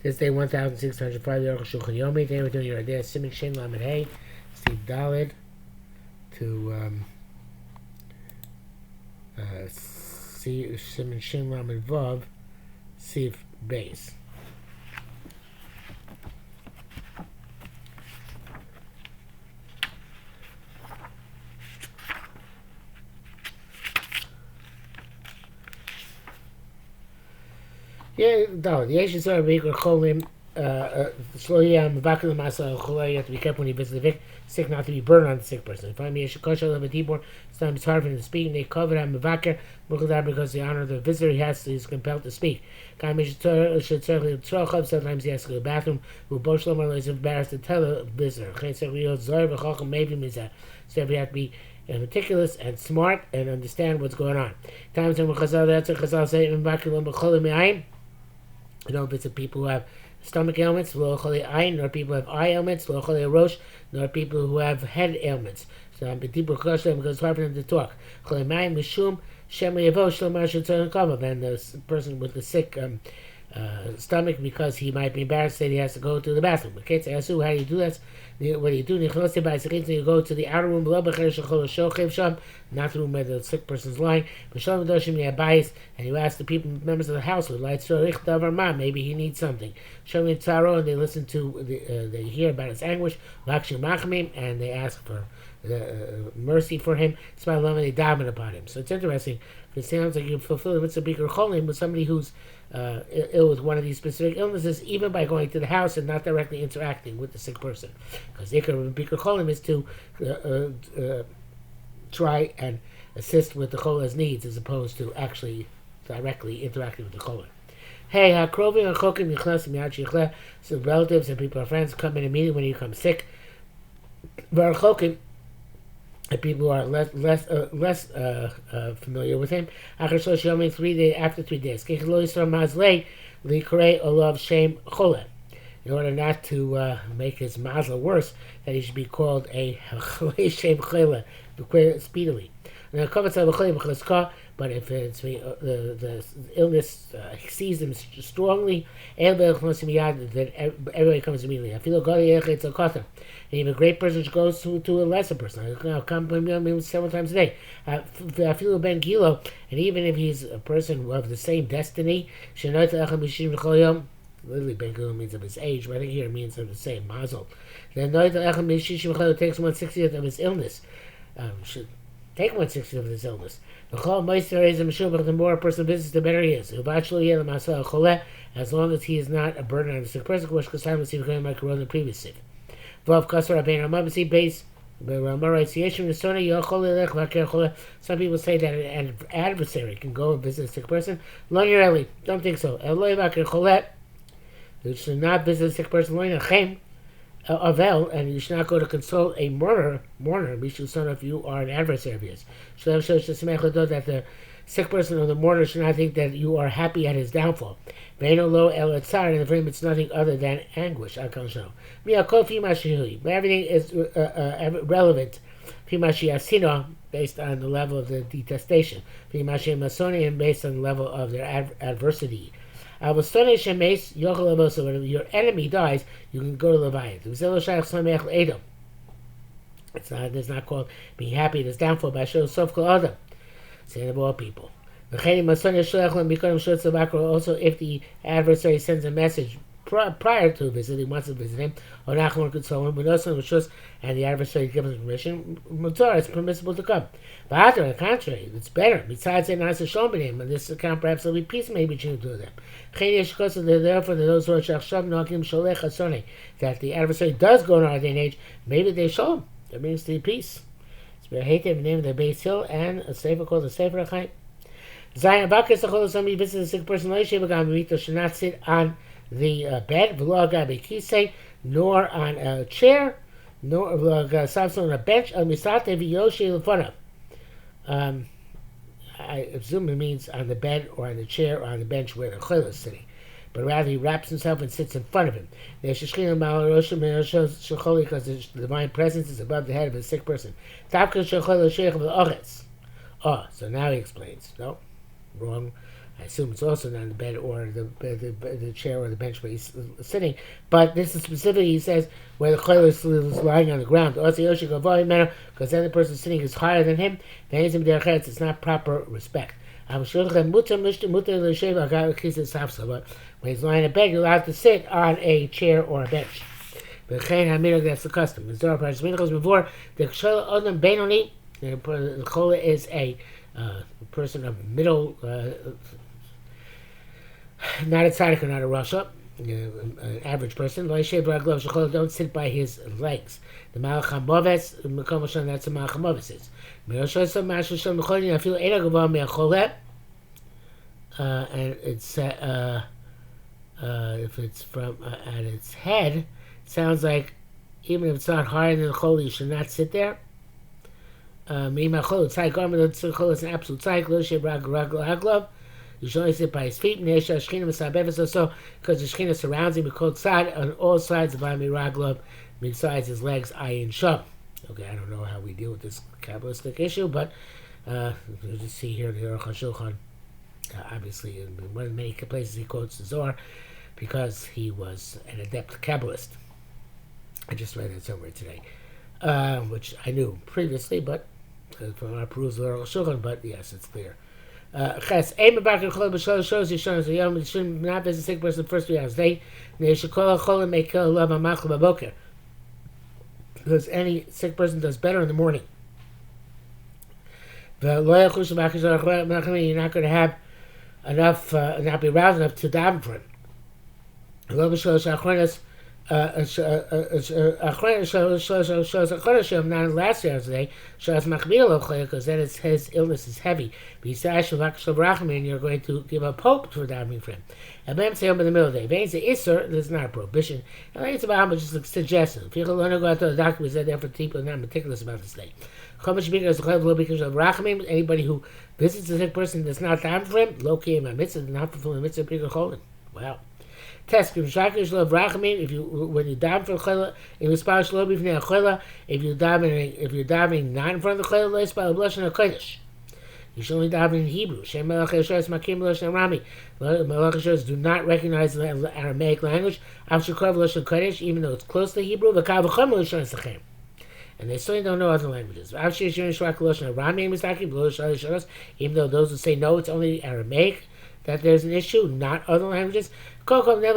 This day 1605, the Arukh HaShulchan Yomi. Today we're doing your idea, Siman Shin Lamed Hey, Steve Dalid, to Siman Shin Lamed Vav, Sif Base. Yeah, Dalid. Yesh Yisrael B'Ikar Cholim. Slowly, you have to be careful when you visit the sick, not to be burned on the sick person. If I'm sometimes it's hard for him to speak, and they cover him because the honor of the visitor he's compelled to speak. Sometimes he has to go to the bathroom, who is embarrassed to tell the visitor. So we have to be meticulous and smart and understand what's going on. Times when Chazal say, visit people who have stomach ailments, nor people who have eye ailments, nor people who have head ailments. So because it's hard for them to talk. And the person with the sick stomach, because he might be embarrassed, that he has to go to the bathroom. Okay, so ask you, how do you do that? What do you do? You go to the outer room, not the room where the sick person's lying. And you ask the people, members of the household, maybe he needs something. And they listen to, they hear about his anguish, and they ask for mercy for him. They daven upon him. So it's interesting. It sounds like you fulfill the mitzvah Bikar Cholim with somebody who's ill with one of these specific illnesses, even by going to the house and not directly interacting with the sick person. Because Bikar Cholim is to try and assist with the chola's needs, as opposed to actually directly interacting with the chola. Hey, hakrovim and chokim yichnasim yad shichleh. So relatives and people, friends, come in immediately when you become sick. V'archokim, and people who are less familiar with him. After 3 days. In order not to make his mazel worse, that he should be called a shem chole speedily. But if it's, the illness sees him strongly, then everybody comes immediately. And even a great person goes to a lesser person. Come several times a day. And even if he's a person of the same destiny, literally Ben Gila means of his age, but I think here it means of the same mazel. Then takes 1/60th of his illness. Should take 1/60th of his illness. The more a person visits, the better he is. As long as he is not a burden on the sick person, like the previous sick. Some people say that an adversary can go and visit a sick person. Don't think so. You should not visit a sick person. And you should not go to console a mourner, if you are an adversary of his. That the sick person or the mourner should not think that you are happy at his downfall. And for him it's nothing other than anguish. Everything is relevant based on the level of the detestation, and based on the level of their adversity. When your enemy dies, you can go to Leviathan. It's not called being happy at his downfall by show of Adam, saying of all people. Also, if the adversary sends a message prior to a visit, he wants to visit him, and the adversary gives him permission, it's permissible to come. But on the contrary, it's better. Besides, and this account perhaps there'll be peace maybe between the two of them. Therefore, those who are that the adversary does go in our day and age, maybe they show him. That means to be peace. It's very hated in the name of the Beis Hill and a sefer called the Sefer HaChaim. Somebody visits a sick person, should not sit on the bed, nor on a chair, nor on a bench. I assume it means on the bed or on the chair or on the bench where the chayla is sitting. But rather he wraps himself and sits in front of him. Because the divine presence is above the head of a sick person. So now he explains. No, wrong. I assume it's also not in the bed or the chair or the bench where he's sitting. But this is specifically, he says, where the chayla is lying on the ground. Because then the person sitting is higher than him. It's not proper respect. But when he's lying in bed, you're allowed to sit on a chair or a bench. That's the custom. Before the chola is a person of middle, not a tzaddik or not a rasha, an average person. Don't sit by his legs. The malach hamoves, that's the malach hamoves is. And it's if it's from at its head, it sounds like even if it's not higher than the chol, you should not sit there. It's an absolute cycle. You should only sit by his feet. Also, because the Shekhinah surrounds him with cold side on all sides of Raglov, besides his legs, ayin sham. Okay, I don't know how we deal with this Kabbalistic issue, but you just see here the Arukh HaShulchan. Obviously, in one of the many places he quotes the Zohar because he was an adept Kabbalist. I just read that somewhere today, which I knew previously, but from our perusal of Arukh HaShulchan, but yes, it's clear. Ches, aim back and chol b'shol shows you shows you should not visit a sick person the first 3 hours. They should call a chol and make a love a machal b'boker, because any sick person does better in the morning. You're not going to have enough, not be aroused enough to daven for him. Not in the last hours of the day, because then his illness is heavy. But and you're going to give up hope for davening for him. And then say in the middle of the day. There's not a prohibition. It's about just a suggestion. If you go out to the doctor, we said that for people not meticulous about this day. Anybody who visits a sick person that's not daven for him, low-key my mitzvah, not fulfilling mitzvah, bigger cholim. Wow. Test if you when you daven for chayla, in response to b'fnei chayla, if you're davening not in front of the chayla, leis by b'lashon hakodesh. You should only daven in Hebrew. Shem melech Yeshuas makim b'lashon Arami. Melech Yeshuas do not recognize the Aramaic language. Av shekor b'lashon kodesh, even though it's close to Hebrew. V'kav v'chom b'lashon sechem. And they certainly don't know other languages. Even though those who say no, it's only Aramaic that there's an issue, not other languages. Everybody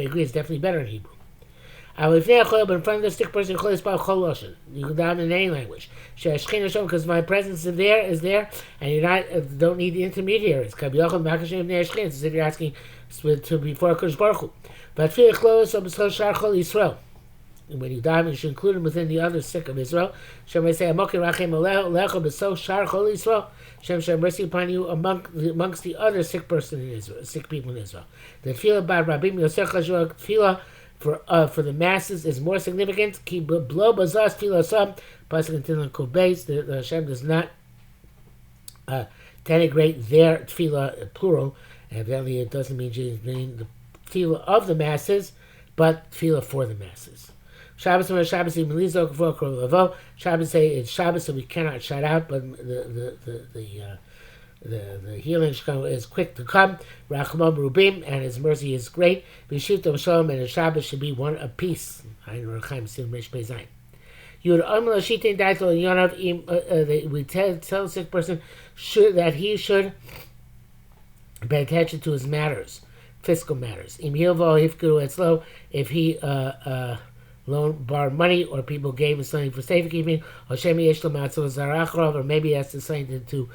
agrees it's definitely better in Hebrew. But in front of the sick person, you can daven in any language. Because my presence is there, and you don't need the intermediaries. It's as if you're asking to before Kodesh Baruch Hu. But when you daven, you should include him within the other sick of Israel. Shem may say, Shem shall mercy upon you amongst the other sick person in Israel, sick people in Israel. The tefillah bad rabim yosef chashua tefillah for the masses is more significant. Ki blo bazas tefillah sam pasuk in Kobeis. The Hashem does not denigrate their tefillah plural. Evidently, it doesn't mean the tefillah of the masses, but tefillah for the masses. Shabbos say it's Shabbos, so we cannot shout out, but the healing is quick to come. Rachmam Rubim, and His mercy is great. B'shivta Shalom, and the Shabbos should be one apiece. You would we tell a sick person that he should pay attention to his matters, fiscal matters. If he loan, borrow money, or people gave him something for safekeeping, or maybe he has to something to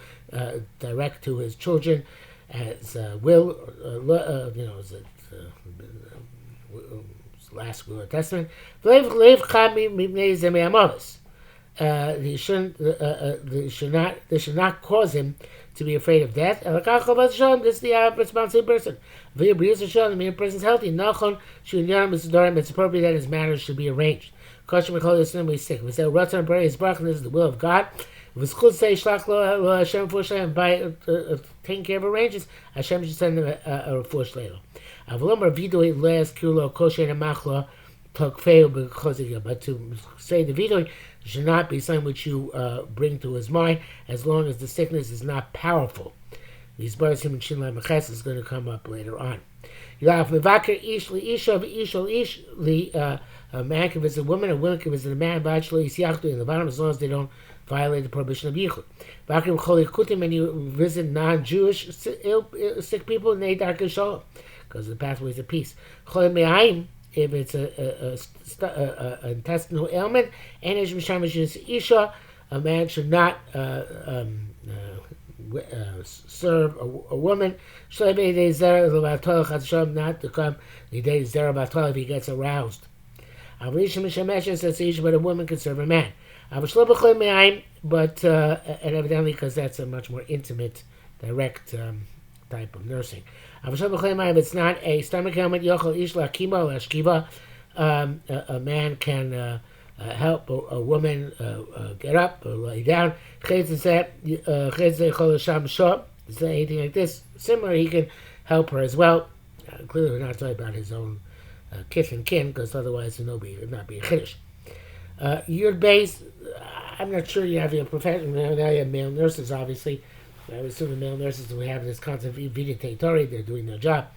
direct to his children as will, as last will or testament. They should not cause him to be afraid of death. This is the responsible person. The person's healthy. It's appropriate that his matters should be arranged. Kosher Mikol is sick. We say Ratzon Bari is Baruch, this is the will of God. If it's cool to say Shlach Lo Hashem for Shlem by taking care of arrangements, Hashem should send them a for Shlelo. Avalom Ravido Leas Kulo Kosher Namachlo. took fail because of, but to say the vidui should not be something which you bring to his mind as long as the sickness is not powerful. These brothers him and Shinla Meches is going to come up later on. A man can visit a woman can visit a man, in the bottom, as long as they don't violate the prohibition of yichud. And you visit non-Jewish sick people, because the pathways of peace. If it's a intestinal ailment, a man should not serve a woman, not to come if he gets aroused. But a woman can serve a man. But and evidently because that's a much more intimate, direct type of nursing. It's not a stomach ailment. A man can help a woman get up or lay down. Anything like this, similar, he can help her as well. Clearly, we're not talking about his own kith and kin, because otherwise it would not be a chiddush. Your base, I'm not sure you have your profession. Now you have male nurses, obviously. I would assume the male nurses who have this concept of viditatori, they're doing their job.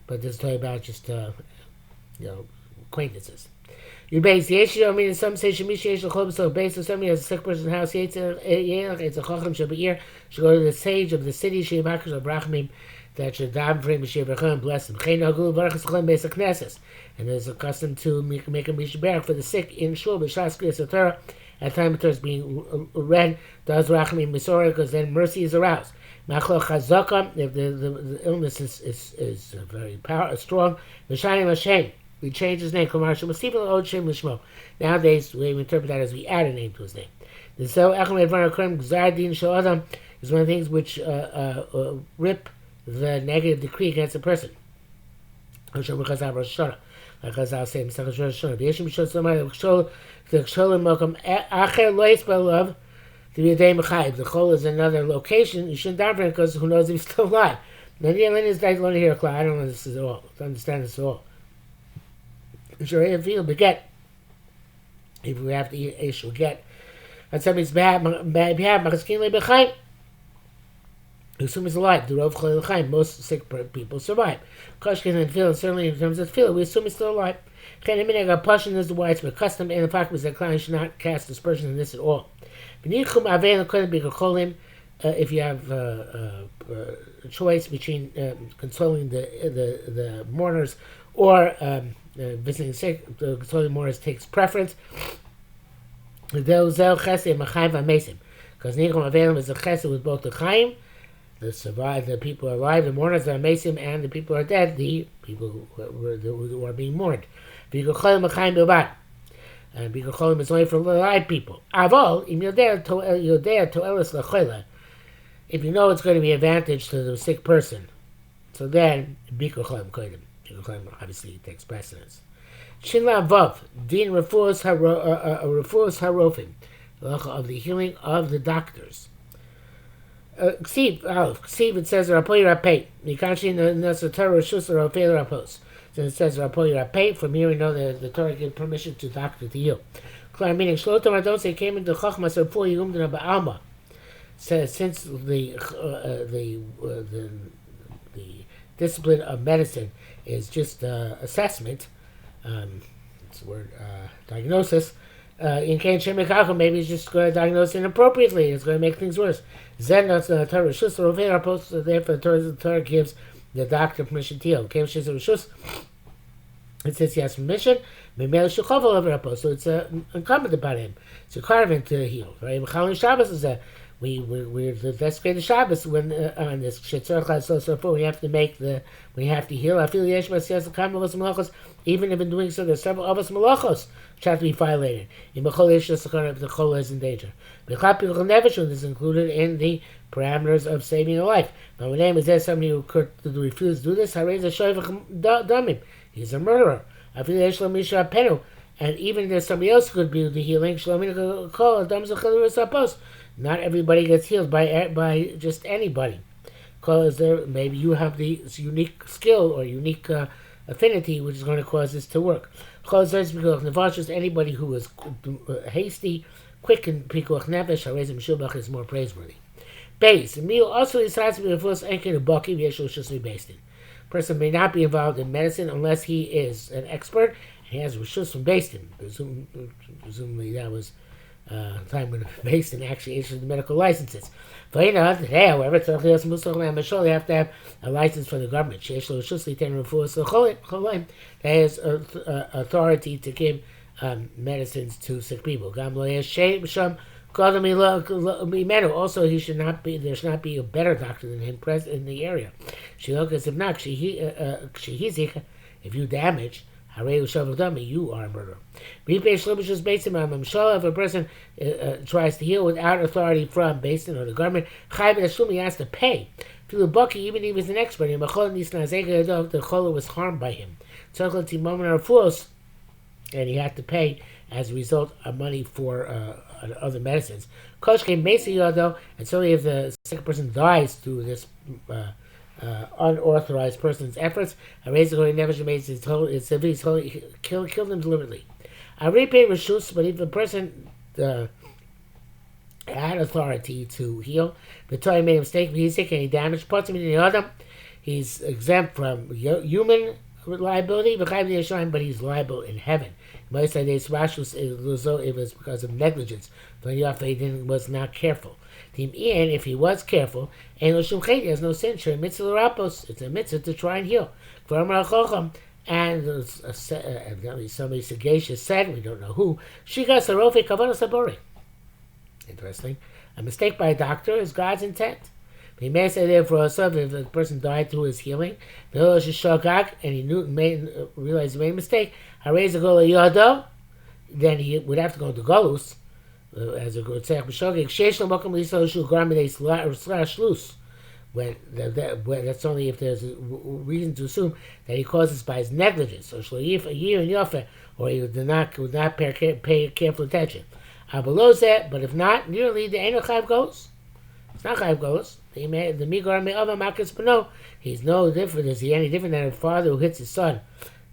But this is talking about just, acquaintances. Your base, the issue, some say so based on somebody has a sick person's house, it's a chacham shabir, should go to the sage of the city, that should daven for him and bless him. And there's a custom to make a mishberach for the sick in shul b'shas kriyas Torah. At the time the Torah is being read, does rachamim misorah, because then mercy is aroused. Machlo chazaka, if the illness is very strong. V'shayim Hashem, we change his name. Nowadays, we interpret that as we add a name to his name. The so is one of the things which rip the negative decree against a person. Like Chazal say, if the chol is another location, you shouldn't daven because who knows if he's still alive. I don't know this at all. To understand this at all. Sure, if you beget, if we have to eat a get, and somebody's bad, assume he's alive. Most sick people survive. Koshkin and Phil, certainly in terms of Phil, we assume he's still alive. Passion is the widespread custom, and the fact was that clients should not cast aspersions in this at all. If you have a choice between consoling the mourners or visiting sick, consoling mourners takes preference. Because Nichum Avelim is a chesed with both the Chaim, the survived, the people are alive, the mourners, the Mesim, and the people are dead, the people who are being mourned. And Bikocholim is only for alive people. Aval, if you know it's going to be advantage to the sick person, so then Bikocholim kodim. Bikocholim obviously takes precedence. Shinla Vav, Din Refuos Harofim, of the healing of the doctors. Ksiv, it says Rapoy Rapay. Nikanshi Nasatara Shusar Rapay Rapos. So it says Rapoy Rapay. From here we know that the Torah gives permission to doctor to heal. Klar meaning Shlotom Adon say came into Chachmas Rapoy Yumdana Ba'alma. Says since the discipline of medicine is just assessment, it's the word diagnosis. In Kain Shemikako, maybe it's just going to diagnose inappropriately. It's going to make things worse. Zen not the Torah Rishus, so therefore the Torah gives the doctor permission to heal. It says he has permission. So it's incumbent upon him. It's requirement to heal. Right? Shabbos is a we're investigating Shabbos when on this shit. So we have to heal. I feel even if in doing so, there's several of us malachos which have to be violated. In Bechol if the chol is in danger. Bechol is included in the parameters of saving a life. Now, my name is there somebody who refused to do this. I raise a shoyvach damim. He's a murderer. I feel and even if there's somebody else who could do the healing, not everybody gets healed by just anybody. Because maybe you have the unique skill or unique affinity which is going to cause this to work. Anybody who is hasty, quick in pikuach nefesh, harezim shubach is more praiseworthy. Base. Meal also decides to be a full anchor baki v'yeshul shusmi based in. Person may not be involved in medicine unless he is an expert and he has rishus from Basin. Presumably that was time when Basin actually issued the medical licenses. Today, however, they have to have a license from the government. That has authority to give medicines to sick people. Also, he should not be. There should not be a better doctor than him present in the area. If you damage, you are a murderer. If a person tries to heal without authority from Basin or the government, he has to pay. Even if he was an expert, the chola was harmed by him. And he had to pay as a result of money for other medicines. And so if the sick person dies through this unauthorized person's efforts, kill them deliberately. But if a person had authority to heal, the Torah made a mistake, he's sick and he damaged parts of it, he's exempt from human liability, but he's liable in heaven. It was because of negligence. He was not careful. If he was careful, he has no sin. It's a mitzvah to try and heal. And somebody sagacious said, we don't know who, interesting. A mistake by a doctor is God's intent. He may say therefore if the person died through his healing, and he realized he made a mistake, then he would have to go to Golus, as a good tzech when that's only if there's a reason to assume that he causes by his negligence, or or he would not pay careful attention. But if not, nearly the Eino Chayv goes. It's not Chayv goes. The Migar Me'ava Makas Pano. He's no different. Is he any different than a father who hits his son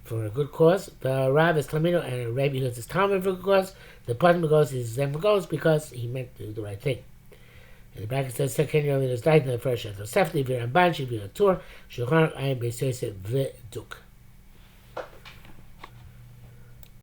for a good cause? The Rav is Tamino, and a Rebbe who hits his Talmud for a good cause. The Padma goes, his Zem goes because he meant to do the right thing. And the bracket says, second year, there's died in the first year. So, Sefli, Viramban, Shivir Tur, Shulchan, Ayin, Beisese, V'duk.